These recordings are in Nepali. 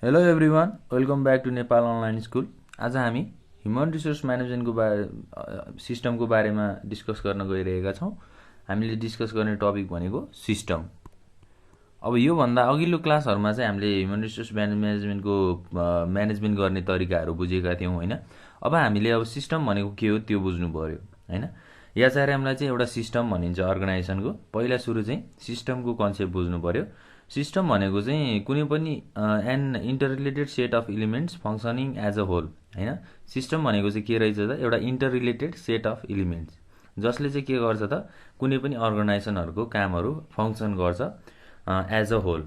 Hello everyone, welcome back to Nepal online school. आज हामी ह्युमन रिसोर्स म्यानेजमेन्टको सिस्टमको बारेमा डिस्कस गर्न गइरहेका छौँ। हामीले डिस्कस गर्ने टपिक भनेको सिस्टम। अब योभन्दा अघिल्लो क्लासहरूमा चाहिँ हामीले ह्युमन रिसोर्स म्यानेजमेन्टको म्यानेजमेन्ट गर्ने तरिकाहरू बुझेका थियौँ होइन। अब हामीले अब सिस्टम भनेको के हो त्यो बुझ्नु पर्यो होइन। एचआरएमलाई चाहिँ एउटा सिस्टम भनिन्छ अर्गनाइजेसनको। पहिला सुरु चाहिँ सिस्टमको कन्सेप्ट बुझ्नु पर्यो। सिस्टम भनेको चाहिँ कुनै पनि an interrelated set of elements functioning as a whole होइन। सिस्टम भनेको चाहिँ के रहेछ त, एउटा इन्टररिलेटेड सेट अफ इलिमेन्ट्स जसले चाहिँ के गर्छ त, कुनै पनि अर्गनाइजेसनहरूको कामहरू फङ्सन गर्छ एज अ होल।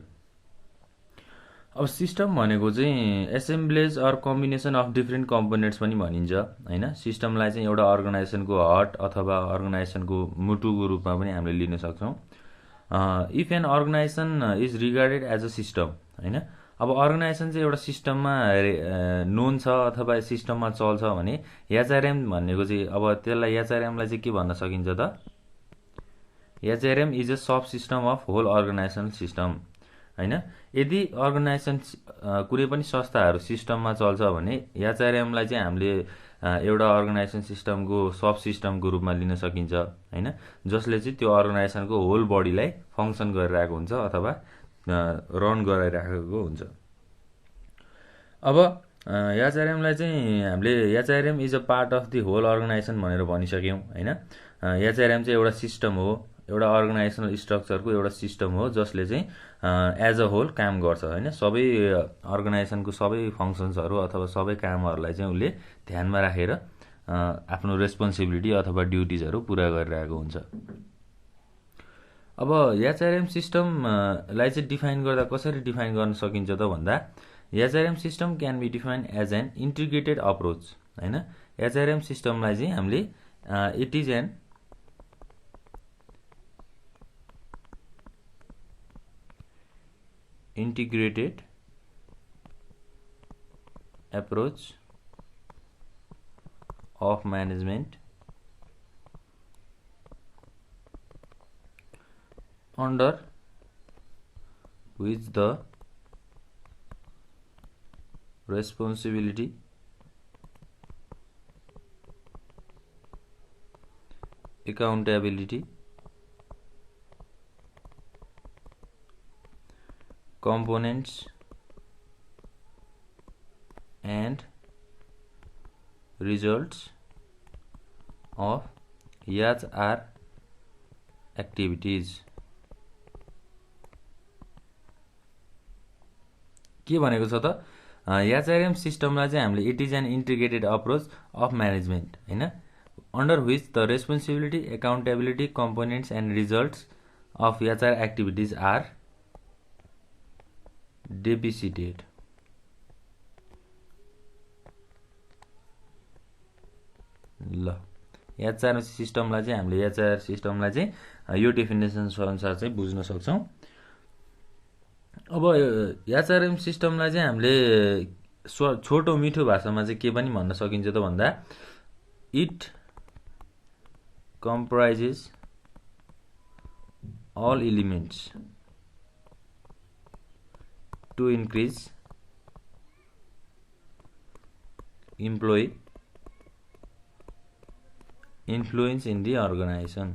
अब सिस्टम भनेको चाहिँ assemblage or combination of different components पनि भनिन्छ होइन। सिस्टमलाई चाहिँ एउटा अर्गनाइजेसनको हर्ट अथवा अर्गनाइजेसनको मुटुको रूपमा पनि हामीले लिन सक्छौँ। If an organisation is regarded as a system होइन। अब अर्गनाइजेसन चाहिँ एउटा सिस्टममा नोन छ अथवा सिस्टममा चल्छ भने एचआरएम भनेको चाहिँ अब त्यसलाई एचआरएमलाई चाहिँ के भन्न सकिन्छ त, HRM is a subsystem of whole organisational system होइन। यदि अर्गनाइजेसन कुनै पनि संस्थाहरू सिस्टममा चल्छ भने एचआरएमलाई चाहिँ हामीले एउटा अर्गनाइजेसन सिस्टमको सब सिस्टमको रूपमा लिन सकिन्छ होइन, जसले चाहिँ त्यो अर्गनाइजेसनको होल बडीलाई फङ्सन गरिरहेको हुन्छ अथवा रन गराइरहेको हुन्छ। अब एचआरएमलाई चाहिँ हामीले HRM is a part of the whole organisation भनेर भनिसक्यौँ होइन। एचआरएम चाहिँ एउटा सिस्टम हो, एउटा अर्गनाइजेसनल स्ट्रक्चरको एउटा सिस्टम हो जसले चाहिँ एज अ होल काम गर्छ होइन। सबै अर्गनाइजेसनको सबै फङ्सन्सहरू अथवा सबै कामहरूलाई चाहिँ उसले ध्यानमा राखेर आफ्नो रेस्पोन्सिबिलिटी अथवा ड्युटिजहरू पुरा गरिरहेको हुन्छ। अब एचआरएम सिस्टमलाई चाहिँ डिफाइन गर्दा कसरी डिफाइन गर्न सकिन्छ त भन्दा, HRM system can be defined as an integrated approach होइन। एचआरएम सिस्टमलाई चाहिँ हामीले it is an integrated approach of management under which the responsibility accountability components and results of HR activities के भनेको छ त, एचआरएम सिस्टमलाई चाहिँ हामीले it is an integrated approach of management होइन, under which the responsibility accountability components and results of HR activities are deficited. ल एचआर सिस्टमलाई चाहिँ हामीले एचआर सिस्टमलाई चाहिँ यो डेफिनेसन अनुसार चाहिँ बुझ्न सक्छौँ। अब एचआरएम सिस्टमलाई चाहिँ हामीले छोटो मिठो भाषामा चाहिँ के पनि भन्न सकिन्छ त भन्दा, it comprises all elements to increase employee influence in the organization।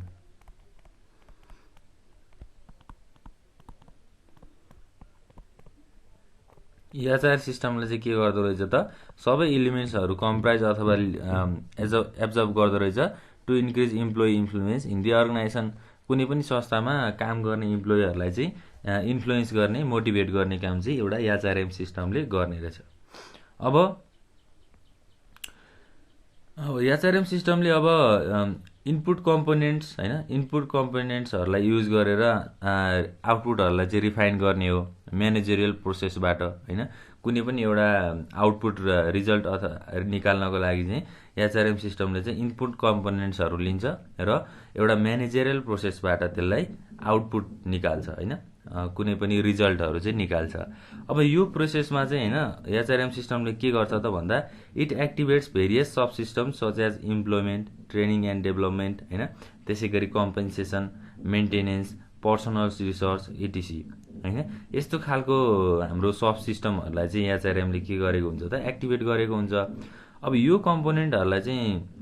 HR सिस्टमले चाहिँ के गर्दो रहेछ त, सबै इलिमेन्ट्सहरू कम्प्राइज अथवा एब्जर्भ गर्दो रहेछ to increase employee influence in the organisation. कुनै पनि संस्थामा काम गर्ने इम्प्लोइहरूलाई चाहिँ इन्फ्लुएन्स गर्ने मोटिभेट गर्ने काम चाहिँ एउटा एचआरएम सिस्टमले गर्ने रहेछ। अब एचआरएम सिस्टमले अब इनपुट कम्पोनेन्ट्स होइन, इनपुट कम्पोनेन्ट्सहरूलाई युज गरेर आउटपुटहरूलाई चाहिँ रिफाइन गर्ने हो म्यानेजरियल प्रोसेसबाट होइन। कुनै पनि एउटा आउटपुट रिजल्ट अथवा निकाल्नको लागि चाहिँ एचआरएम सिस्टमले चाहिँ इनपुट कम्पोनेन्ट्सहरू लिन्छ र एउटा म्यानेजरियल प्रोसेसबाट त्यसलाई आउटपुट निकाल्छ होइन, कुनै पनि रिजल्टहरू चाहिँ निकाल्छ। अब यो प्रोसेसमा चाहिँ होइन एचआरएम सिस्टमले के गर्छ त भन्दा, it activates various sub system such as employment, training and development होइन, त्यसै गरी compensation, maintenance, personal resource etc हैन। यस्तो खालको हाम्रो सब सिस्टमहरूलाई चाहिँ एचआरएमले के गरेको हुन्छ त एक्टिभेट गरेको हुन्छ। अब यो कम्पोनेन्टहरूलाई चाहिँ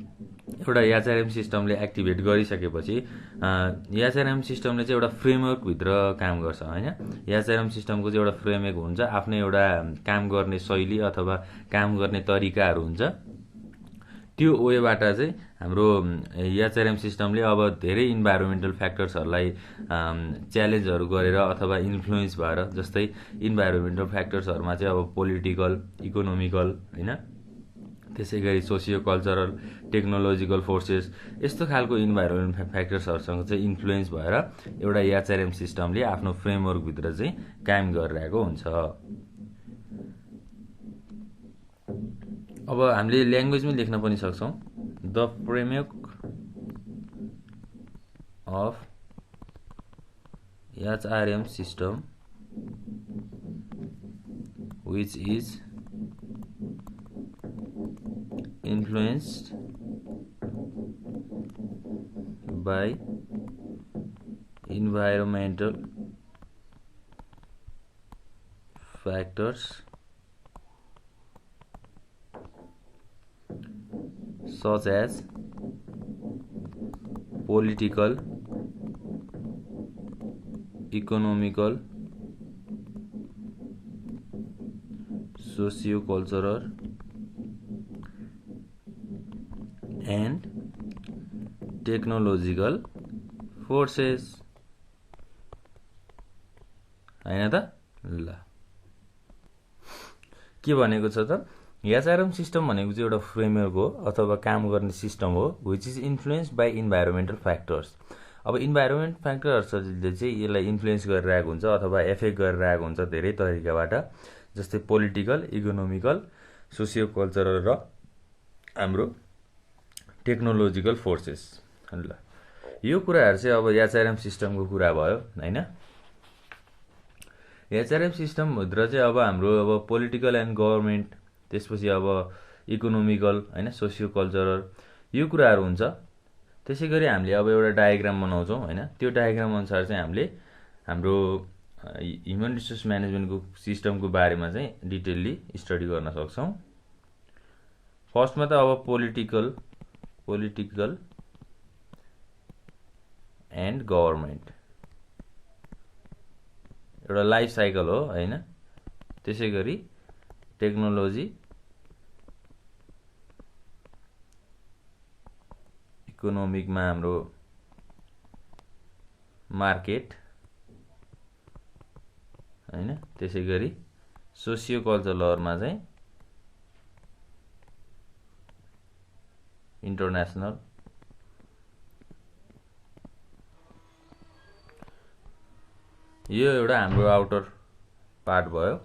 एउटा एचआरएम सिस्टमले एक्टिभेट गरिसकेपछि एचआरएम सिस्टमले चाहिँ एउटा फ्रेमवर्कभित्र काम गर्छ हैन। एचआरएम सिस्टमको चाहिँ एउटा फ्रेमवर्क हुन्छ, आफ्नो एउटा काम गर्ने शैली अथवा काम गर्ने तरिकाहरू हुन्छ। त्यो वेबाट चाहिँ हाम्रो एचआरएम सिस्टमले अब धेरै इन्भाइरोमेन्टल फ्याक्टर्सहरूलाई च्यालेन्जहरू गरेर अथवा इन्फ्लुएन्स भएर, जस्तै इन्भाइरोमेन्टल फ्याक्टर्सहरूमा चाहिँ अब पोलिटिकल, इकोनोमिकल हैन, त्यसै गरी सोसियो कल्चरल, टेक्नोलोजिकल फोर्सेस, यस्तो खालको इन्भाइरोमेन्ट फ्याक्टर्सहरूसँग चाहिँ इन्फ्लुएन्स भएर एउटा एचआरएम सिस्टमले आफ्नो फ्रेमवर्कभित्र चाहिँ काम गरिरहेको हुन्छ। अब हामीले ल्याङ्ग्वेजमै लेख्न पनि सक्छौँ। The framework of HRM system which is influenced by environmental factors such as political, economical, socio-cultural and technological forces हैन त। ल के भनेको छ त, एचआरएम सिस्टम भनेको चाहिँ एउटा फ्रेमवर्क हो अथवा काम गर्ने सिस्टम हो which is influenced by environmental factors. अब इन्भाइरोमेन्ट फ्याक्टर्सहरूले चाहिँ यसलाई इन्फ्लुएन्स गरिरहेको हुन्छ अथवा एफेक्ट गरिरहेको हुन्छ धेरै तरिकाबाट, जस्तै पोलिटिकल, इकोनोमिकल, सोसियो कल्चरल र हाम्रो टेक्नोलोजिकल फोर्सेस। ल यो कुराहरू चाहिँ अब एचआरएम सिस्टमको कुरा भयो हैन। एचआरएम सिस्टमभित्र चाहिँ अब हाम्रो अब पोलिटिकल एन्ड गभर्मेन्ट, त्यसपछि अब इकोनोमिकल हैन, सोसियो कल्चरल, यो कुराहरू हुन्छ। त्यसै गरी हामीले अब एउटा डायग्राम बनाउँछौँ हैन। त्यो डायग्राम अनुसार चाहिँ हामीले हाम्रो ह्युमन रिसोर्स म्यानेजमेन्टको सिस्टमको बारेमा चाहिँ डिटेलली स्टडी गर्न सक्छौँ। फर्स्टमा त अब पोलिटिकल एन्ड गभर्मेन्ट एउटा लाइफ साइकल हो हैन। त्यसै गरी टेक्नोलोजी, इकोनोमिकमा हाम्रो मार्केट हैन। त्यसै गरी सोसियो कल्चरलमा चाहिँ इन्टरनेसनल, यो एउटा हाम्रो आउटर पार्ट भयो।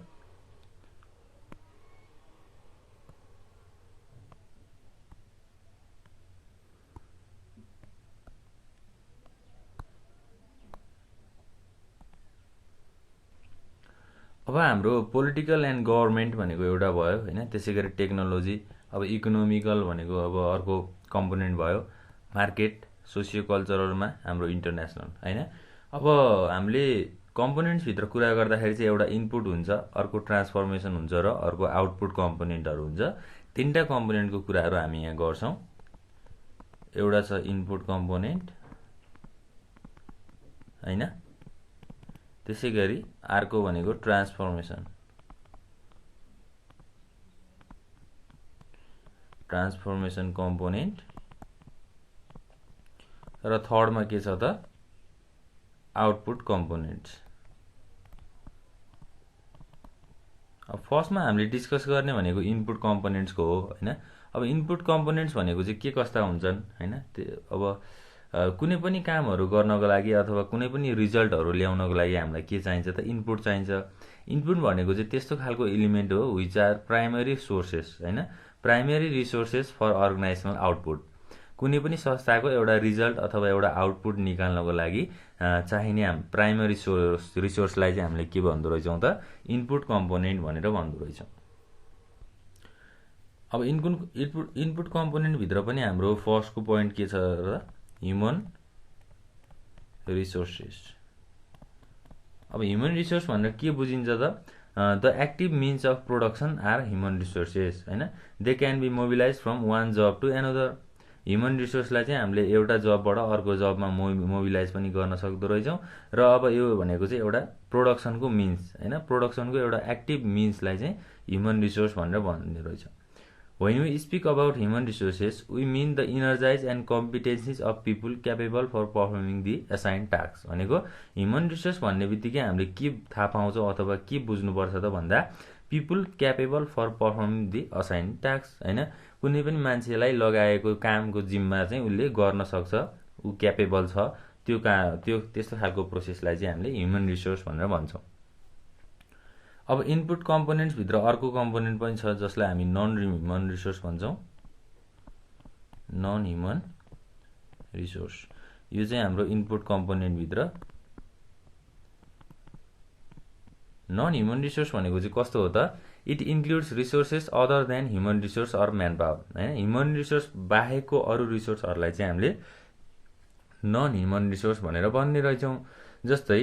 अब हाम्रो पोलिटिकल एन्ड गभर्मेन्ट भनेको एउटा भयो हैन। त्यसै गरी टेक्नोलोजी, अब इकोनोमिकल भनेको अब अर्को कम्पोनेन्ट भयो, मार्केट, सोसियो कल्चरलमा हाम्रो इन्टरनेसनल हैन। अब हामीले कम्पोनेन्ट्सभित्र कुरा गर्दाखेरि चाहिँ एउटा इनपुट हुन्छ, अर्को ट्रान्सफर्मेसन हुन्छ र अर्को आउटपुट कम्पोनेन्टहरू हुन्छ। तीनटा कम्पोनेन्टको कुराहरू हामी यहाँ गर्छौँ। एउटा छ इनपुट कम्पोनेन्ट हैन। त्यसै गरी अर्को भनेको ट्रान्सफर्मेसन कम्पोनेन्ट र थर्डमा के छ त आउटपुट कम्पोनेन्ट्स। अब फर्स्टमा हामीले डिस्कस गर्ने भनेको इनपुट कम्पोनेन्ट्सको हो हैन। अब इनपुट कम्पोनेन्ट्स भनेको चाहिँ के कस्ता हुन्छन् हैन। अब कुनै पनि कामहरू गर्नको लागि अथवा कुनै पनि रिजल्टहरू ल्याउनको लागि हामीलाई के चाहिन्छ त इनपुट चाहिन्छ। इनपुट भनेको चाहिँ त्यस्तो खालको एलिमेन्ट हो विच आर प्राइमरी सोर्सेस हैन, primary resources for organisational output. कुनै पनि संस्थाको एउटा रिजल्ट अथवा एउटा आउटपुट निकाल्नको लागि चाहिने प्राइमरी रिसोर्सलाई चाहिँ हामीले के भन्दो रहेछौँ त इनपुट कम्पोनेन्ट भनेर भन्दो रहेछौँ। अब इनपुट कम्पोनेन्टभित्र पनि हाम्रो फर्स्टको पोइन्ट के छ र ह्युमन रिसोर्सेस अब ह्युमन रिसोर्स भनेर के बुझिन्छ त the active means of production are human resources हैन they can be mobilize from one job to another human रिसोर्सलाई चाहिँ हामीले एउटा जबबाट अर्को जबमा मोबिलाइज पनि गर्न सक्दो रहेछौँ र अब यो भनेको चाहिँ एउटा प्रोडक्सनको मिन्स हैन प्रोडक्सनको एउटा एक्टिभ मिन्सलाई चाहिँ ह्युमन रिसोर्स भनेर भन्ने रहेछ When we speak about human resources, we mean the energize and competencies of people capable for performing the assigned tasks. भनेको ह्युमन रिसोर्स भन्ने बित्तिकै हामीले के थाहा पाउँछौँ अथवा के बुझ्नुपर्छ त भन्दा people capable for performing the assign task हैन कुनै पनि मान्छेलाई लगाएको कामको जिम्मा चाहिँ उसले गर्न सक्छ ऊ क्यापेबल छ त्यो त्यस्तो खालको प्रोसेसलाई चाहिँ हामीले ह्युमन रिसोर्स भनेर भन्छौँ अब इनपुट कम्पोनेन्ट्स भित्र अर्को कम्पोनेन्ट पनि छ जसलाई हामी नन ह्युमन रिसोर्स भन्छौँ नन ह्युमन रिसोर्स यो चाहिँ हाम्रो इनपुट कम्पोनेन्ट भित्र नन ह्युमन रिसोर्स भनेको चाहिँ कस्तो हो त it includes resources other than human resource or manpower हैन ह्युमन रिसोर्स बाहेकको अरू रिसोर्सहरूलाई चाहिँ हामीले नन ह्युमन रिसोर्स भनेर भन्ने रहेछौँ जस्तै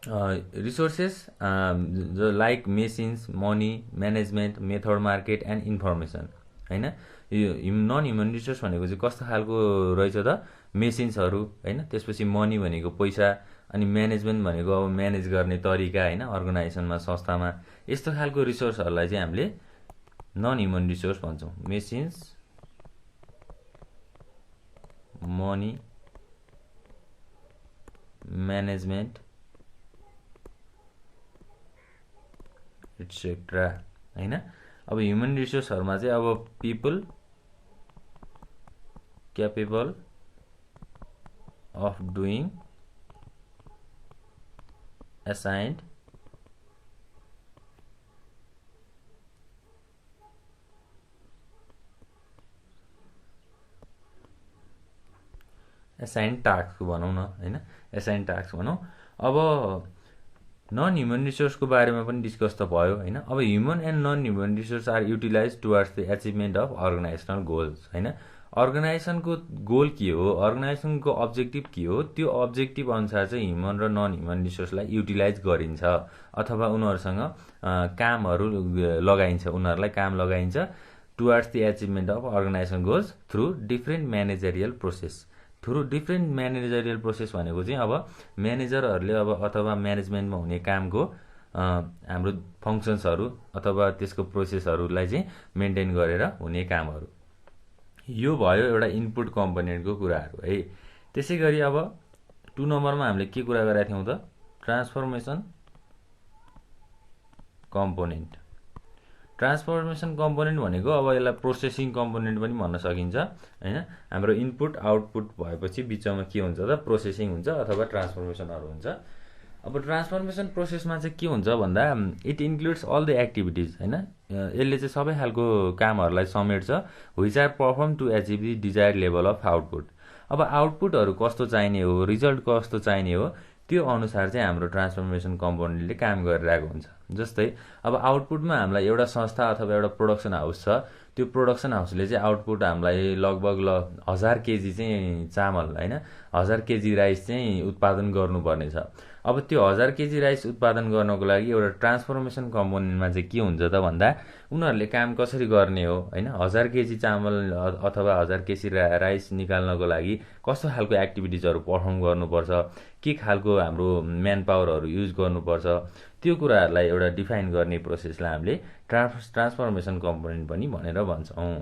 resources like machines money management method market and information हैन यो नन ह्युमन रिसोर्स भनेको चाहिँ कस्तो खालको रहेछ त मेसिन्सहरू हैन त्यसपछि मनी भनेको पैसा अनि म्यानेजमेन्ट भनेको अब म्यानेज गर्ने तरिका हैन अर्गनाइजेसनमा संस्थामा यस्तो खालको रिसोर्सहरूलाई चाहिँ हामीले नन ह्युमन रिसोर्स भन्छौँ मेसिन्स मनी म्यानेजमेन्ट एटसेट्रा हैन अब ह्युमन रिसोर्सहरुमा चाहिँ अब people capable of doing assigned task भनौँ न हैन एसाइन टास्क भनौँ अब नन ह्युमन रिसोर्सको बारेमा पनि डिस्कस त भयो हैन अब human and non human resource are utilise towards the achievement of organisational goals हैन अर्गनाइजेसनको गोल के हो अर्गनाइजेसनको अब्जेक्टिभ के हो त्यो अब्जेक्टिभ अनुसार चाहिँ ह्युमन र नन ह्युमन रिसोर्सलाई युटिलाइज गरिन्छ अथवा उनीहरुसँग कामहरु लगाइन्छ उनीहरुलाई काम लगाइन्छ towards the achievement of organisation goals through different managerial process through different managerial process भनेको चाहिँ अब म्यानेजरहरुले अब अथवा म्यानेजमेन्टमा हुने कामको हाम्रो फंक्सन्सहरु अथवा त्यसको प्रोसेसहरुलाई चाहिँ मेन्टेन गरेर हुने कामहरु यो भयो एउटा इनपुट कम्पोनेन्टको कुराहरु है त्यसैगरी अब 2 नम्बरमा हामीले के कुरा गरेका थियौं त ट्रान्सफर्मेसन कम्पोनेन्ट भनेको अब यसलाई प्रोसेसिङ कम्पोनेन्ट पनि भन्न सकिन्छ हैन हाम्रो इनपुट आउटपुट भएपछि बिचमा के हुन्छ त प्रोसेसिङ हुन्छ अथवा ट्रान्सफर्मेसनहरु हुन्छ अब ट्रान्सफर्मेसन प्रोसेसमा चाहिँ के हुन्छ भन्दा it includes all the activities हैन यसले चाहिँ सबै खालको कामहरुलाई समेट्छ which are perform to achieve the desired level of output अब आउटपुटहरु कस्तो चाहिने हो रिजल्ट कस्तो चाहिने हो त्यो अनुसार चाहिँ हाम्रो ट्रान्सफर्मेसन कम्पोनेन्टले काम गरिरहेको हुन्छ जस्तै अब आउटपुटमा हामीलाई एउटा संस्था अथवा एउटा प्रोडक्सन हाउस छ त्यो प्रोडक्सन हाउसले चाहिँ आउटपुट हामीलाई लगभग 1000 केजी चाहिँ चामल हैन 1000 केजी राइस चाहिँ उत्पादन गर्नुपर्ने छ अब त्यो 1000 केजी राइस उत्पादन गर्नको लागि एउटा ट्रान्सफर्मेसन कम्पोनेन्टमा चाहिँ के हुन्छ त भन्दा उनीहरुले काम कसरी गर्ने हो हैन 1000 केजी चामल अथवा 1000 केजी राइस निकाल्नको लागि कस्तो खालको एक्टिभिटीजहरु परफर्म गर्नुपर्छ के खालको हाम्रो म्यान पावरहरु युज गर्नुपर्छ त्यो कुराहरुलाई एउटा डिफाइन गर्ने प्रोसेसलाई हामीले ट्रान्सफर्मेसन कम्पोनेन्ट पनि भनेर भन्छौं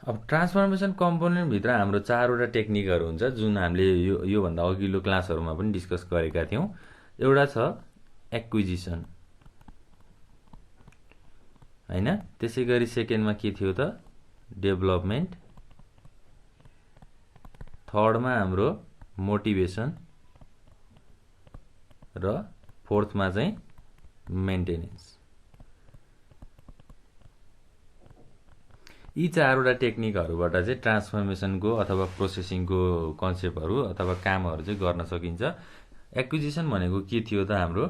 अब ट्रान्सफर्मेसन कम्पोनेन्ट भित्र हाम्रो 4 वटा टेक्निकहरु हुन्छ जुन हामीले यो भन्दा अघिल्लो क्लासहरुमा पनि डिस्कस गरेका थियौं एउटा छ एक्विजिसन हैन त्यसैगरी सेकेन्डमा के थियो त डेभलपमेन्ट थर्डमा हाम्रो मोटिभेसन र फोर्थमा चाहिँ मेन्टेनेन्स यी 4 वटा टेक्निकहरुबाट चाहिँ ट्रान्सफर्मेसनको अथवा प्रोसेसिङको कन्सेप्टहरु अथवा कामहरु चाहिँ गर्न सकिन्छ एक्विजिसन भनेको के थियो त हाम्रो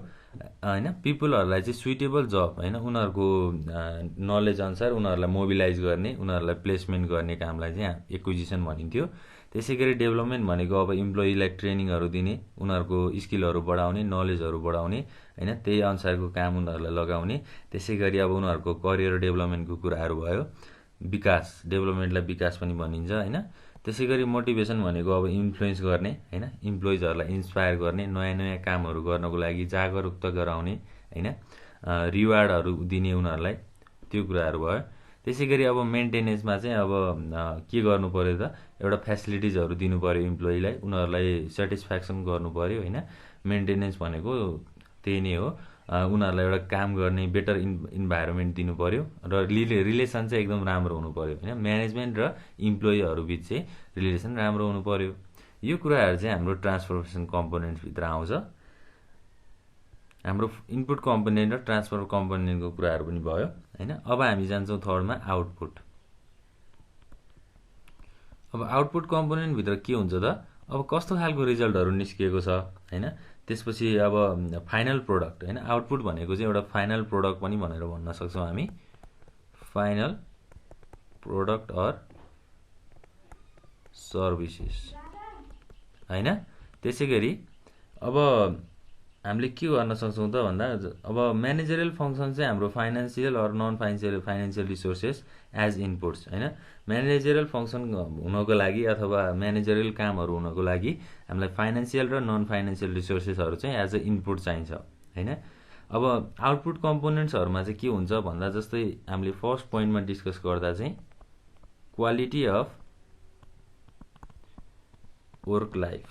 हैन पिपलहरुलाई चाहिँ सुइटेबल जब हैन उनीहरुको नलेज अनुसार उनीहरुलाई मोबिलाइज गर्ने उनीहरुलाई प्लेसमेन्ट गर्ने कामलाई चाहिँ एक्विजिसन भनिन्थ्यो त्यसैगरी डेभलपमेन्ट भनेको अब इम्प्लोइलाई ट्रेनिङहरू दिने, उनीहरूको स्किलहरू बढाउने, नलेजहरू बढाउने हैन, त्यही अनुसारको काम उनीहरूलाई लगाउने। त्यसैगरी अब उनीहरूको करियर डेभलपमेन्टको कुराहरू भयो। विकास, डेभलपमेन्टलाई विकास पनि भनिन्छ हैन। त्यसैगरी मोटिभेसन भनेको अब इन्फ्लुएन्स गर्ने हैन, इम्प्लोइजहरूलाई इन्स्पायर गर्ने, नयाँ नयाँ कामहरू गर्नको लागि जागरुकता गराउने हैन, रिवार्डहरू दिने उनीहरूलाई, त्यो कुराहरू भयो। त्यसैगरी अब मेन्टेनेन्समा चाहिँ अब के गर्नु पर्यो त, एउटा फेसिलिटिजहरू दिनु पर्यो इम्प्लोइलाई, उनीहरूलाई सेटिस्फ्याक्सन गर्नु पर्यो हैन। मेन्टेनेन्स भनेको त्यही नै हो, उनीहरूलाई एउटा काम गर्ने बेटर इन्भाइरोमेन्ट दिनु पर्यो र रिलेसन चाहिँ एकदम राम्रो हुनु पर्यो हैन। म्यानेजमेन्ट र इम्प्लोइहरू बिच चाहिँ रिलेसन राम्रो हुनु पर्यो। यो कुराहरू चाहिँ हाम्रो ट्रान्सफर्मेसन कम्पोनेन्ट्सभित्र आउँछ। हाम्रो इनपुट कम्पोनेन्ट र ट्रान्सफर कम्पोनेन्टको कुराहरू पनि भयो हैन। अब हामी जान्छौँ थर्डमा आउटपुट। अब आउटपुट कम्पोनेन्टभित्र के हुन्छ त, अब कस्तो खालको रिजल्टहरू निस्किएको छ हैन। त्यसपछि अब फाइनल प्रोडक्ट हैन, आउटपुट भनेको चाहिँ एउटा फाइनल प्रोडक्ट पनि भनेर भन्न सक्छौँ हामी, फाइनल प्रोडक्ट अर सर्भिसेस हैन। त्यसैगरी अब हामीले के गर्न सक्छौँ त भन्दा, अब म्यानेजरियल फङ्सन चाहिँ हाम्रो financial or non financial resources as inputs हैन। म्यानेजरियल फङ्सन हुनको लागि अथवा म्यानेजरियल कामहरू हुनको लागि हामीलाई फाइनेन्सियल र नन फाइनेन्सियल रिसोर्सेसहरू चाहिँ एज अ इनपुट चाहिन्छ हैन। अब आउटपुट कम्पोनेन्ट्सहरूमा चाहिँ के हुन्छ भन्दा, जस्तै हामीले फर्स्ट पोइन्टमा डिस्कस गर्दा चाहिँ क्वालिटी अफ वर्क लाइफ,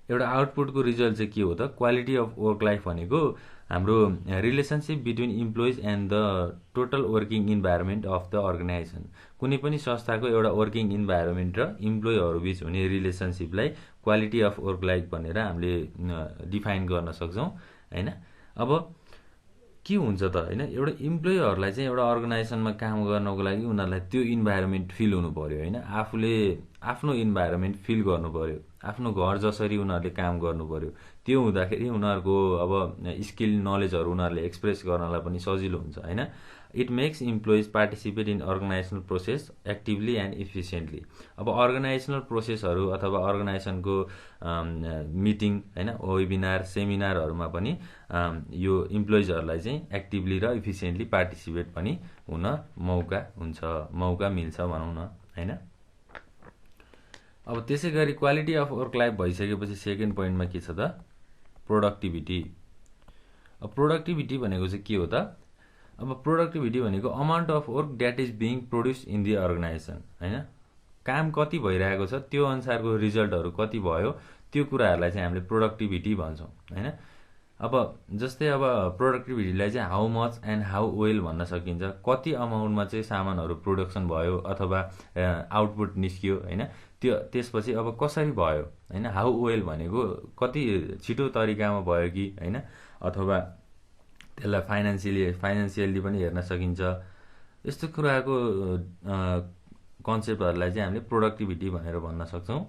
एउटा आउटपुटको रिजल्ट चाहिँ के हो त, क्वालिटी अफ वर्क लाइफ भनेको हाम्रो relationship between employees and the total working environment of the organisation. कुनै पनि संस्थाको एउटा वर्किङ इन्भाइरोमेन्ट र इम्प्लोइहरू बिच हुने रिलेसनसिपलाई क्वालिटी अफ वर्क लाइफ भनेर हामीले डिफाइन गर्न सक्छौँ हैन। अब के हुन्छ त हैन, एउटा इम्प्लोइहरूलाई चाहिँ एउटा अर्गनाइजेसनमा काम गर्नको लागि उनीहरूलाई त्यो इन्भाइरोमेन्ट फिल हुनु पर्यो हैन। आफूले आफ्नो इन्भाइरोमेन्ट फिल गर्नु पर्यो, आफ्नो घर जसरी उनीहरूले काम गर्नु पर्यो। त्यो हुँदाखेरि उनीहरूको अब स्किल नलेजहरू उनीहरूले एक्सप्रेस गर्नलाई पनि सजिलो हुन्छ हैन। It makes employees participate in organisational process actively and efficiently. अब अर्गनाइजेसनल प्रोसेसहरू अथवा अर्गनाइजेसनको मिटिङ हैन, वेबिनार सेमिनारहरूमा पनि यो इम्प्लोइजहरूलाई चाहिँ एक्टिभली र इफिसियन्टली पार्टिसिपेट पनि हुन मौका मिल्छ भनौँ न हैन। अब त्यसै गरी क्वालिटी अफ वर्क लाइफ भइसकेपछि सेकेन्ड पोइन्टमा के छ त, प्रोडक्टिभिटी। अब प्रोडक्टिभिटी भनेको चाहिँ के हो त, अब प्रोडक्टिभिटी भनेको amount of work that is being produce in the organisation हैन। काम कति भइरहेको छ, त्यो अनुसारको रिजल्टहरू कति भयो, त्यो कुराहरूलाई चाहिँ हामीले प्रोडक्टिभिटी भन्छौँ हैन। अब जस्तै अब प्रोडक्टिभिटीलाई चाहिँ how much and how well भन्न सकिन्छ। कति अमाउन्टमा चाहिँ सामानहरू प्रोडक्सन भयो अथवा आउटपुट निस्कियो हैन, त्यो त्यसपछि अब कसरी भयो हैन। हाउ वेल भनेको कति छिटो तरिकामा भयो कि हैन, अथवा त्यसलाई फाइनेन्सियली पनि हेर्न सकिन्छ। यस्तो कुराको कन्सेप्टहरूलाई चाहिँ हामीले प्रोडक्टिभिटी भनेर भन्न सक्छौँ।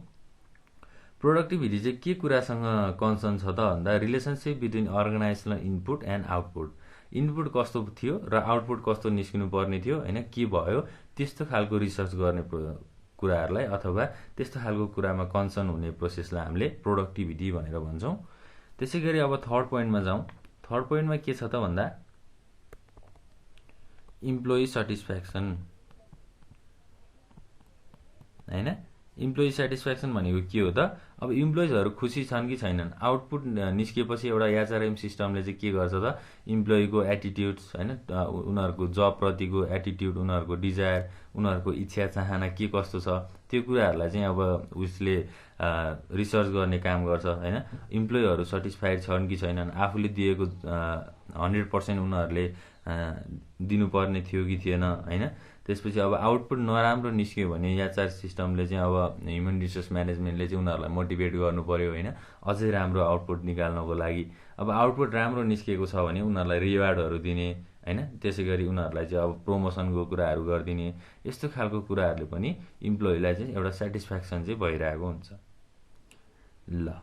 प्रोडक्टिभिटी चाहिँ के कुरासँग कन्सर्न छ त भन्दा, relationship between organisational input and output. Input कस्तो थियो र आउटपुट कस्तो निस्किनु पर्ने थियो हैन, के भयो, त्यस्तो खालको रिसर्च गर्ने कुराहरूलाई अथवा त्यस्तो खालको कुरामा कन्सर्न हुने प्रोसेसलाई हामीले प्रोडक्टिभिटी भनेर भन्छौँ। त्यसै गरी अब थर्ड पोइन्टमा जाउँ। थर्ड पोइन्टमा के छ त भन्दा, इम्प्लोइ सेटिस्फ्याक्सन हैन। इम्प्लोइ सेटिस्फ्याक्सन भनेको के हो त, अब इम्प्लोइजहरू खुसी छन् कि छैनन्। आउटपुट निस्किएपछि एउटा एचआरएम सिस्टमले चाहिँ के गर्छ त, इम्प्लोइको एटिट्युड्स हैन, उनीहरूको जबप्रतिको एटिट्युड, उनीहरूको डिजायर, उनीहरूको इच्छा चाहना के कस्तो छ, त्यो कुराहरूलाई चाहिँ अब उसले रिसर्च गर्ने काम गर्छ हैन। इम्प्लोइहरू सेटिस्फाइड छन् कि छैनन्, आफूले दिएको 100% उनीहरूले दिनुपर्ने थियो कि थिएन हैन। त्यसपछि अब आउटपुट नराम्रो निस्क्यो भने एचआर सिस्टमले चाहिँ अब ह्युमन रिसोर्स म्यानेजमेन्टले चाहिँ उनीहरूलाई मोटिभेट गर्नु पर्यो हैन, अझै राम्रो आउटपुट निकाल्नको लागि। अब आउटपुट राम्रो निस्केको छ भने उनीहरूलाई रिवार्डहरू दिने हैन। त्यसै गरी उनीहरूलाई चाहिँ अब प्रमोसनको कुराहरू गरिदिने, यस्तो खालको कुराहरूले पनि इम्प्लोइलाई चाहिँ एउटा सेटिस्फ्याक्सन चाहिँ भइरहेको हुन्छ। ल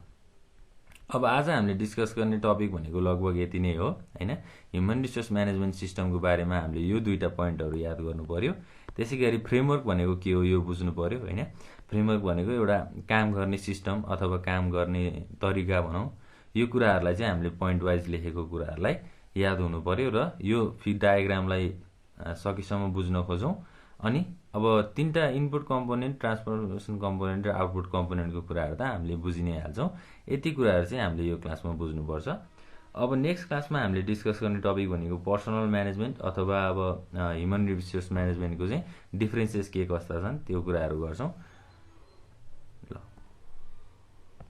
अब आज हामीले डिस्कस गर्ने टपिक भनेको लगभग यति नै हो हैन। ह्युमन रिसोर्स म्यानेजमेन्ट सिस्टमको बारेमा हामीले यो दुईटा पोइन्टहरु याद गर्नु पर्यो। त्यसैगरी फ्रेमवर्क भनेको के हो यो बुझ्नु पर्यो हैन। फ्रेमवर्क भनेको एउटा काम गर्ने सिस्टम अथवा काम गर्ने तरिका भनौं, यो कुराहरुलाई चाहिँ हामीले पोइन्ट वाइज लेखेको कुराहरुलाई याद हुनु पर्यो र यो फिग डायग्रामलाई सकेसम्म बुझ्न खोजौं। अनि अब तीनटा इनपुट कम्पोनेन्ट, ट्रान्सफर्मेसन कम्पोनेन्ट र आउटपुट कम्पोनेन्टको कुराहरु त हामीले बुझि नै हाल्छौं। यति कुराहरु चाहिँ हामीले यो क्लासमा बुझ्नुपर्छ। अब नेक्स्ट क्लासमा हामीले डिस्कस गर्ने टपिक भनेको पर्सनल म्यानेजमेन्ट अथवा अब ह्युमन रिसोर्स म्यानेजमेन्टको चाहिँ डिफरेन्सेस के कस्ता छन् त्यो कुराहरु गर्छौं।